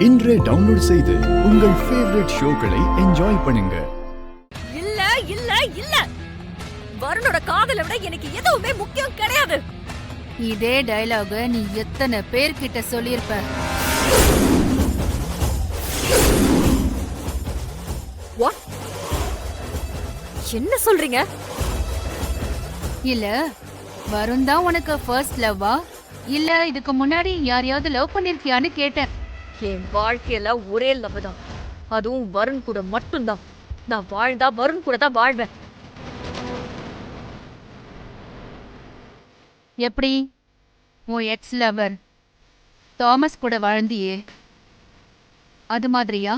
இன்றே டவுன்லோட் செய்து உங்கள் ஃபேவரட் ஷோக்களை என்ஜாய் பண்ணுங்க. இல்ல இல்ல இல்ல, வருணோட காதலை விட எனக்கு எதுவுமே முக்கியம் கிடையாது. இதே டயலாக நீ எத்தனை பேர்கிட்ட சொல்லியிருப்ப? வாட்? என்ன சொல்றீங்க? இல்ல வருண் தான் உனக்கு ஃபர்ஸ்ட் லவ்வா, இல்ல இதுக்கு முன்னாடி யாரையாவது லவ் பண்ணிருக்கியான்னு கேட்டேன். என் வாழ்க்கையில ஒரே லவ் தான், அதுவும் வருண் கூட மட்டும்தான். நான் வாழ்ந்தா வருண் கூட தான் வாழ்வேன். எப்படி? உன் எக்ஸ் லவர் தாமஸ் கூட வாழ்ந்தியே, அது மாதிரியா?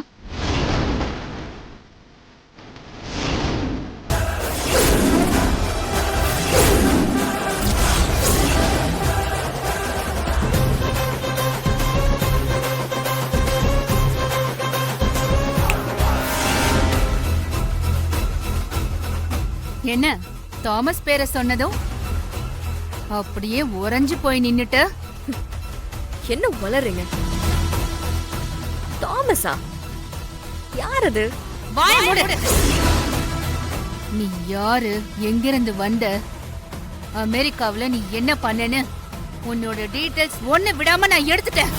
என்ன தாமஸ் பேரை சொன்னதும் அப்படியே உறைஞ்சு போய் நின்னுட்ட? என்ன வளருங்க? தாமஸா? யார் அது? வாய மூடு. நீ யாரு, எங்கிருந்து வந்த, அமெரிக்காவுல நீ என்ன பண்ணேன்னு உன்னோட டீடைல்ஸ் ஒண்ணு விடாம நான் எடுத்துட்டேன்.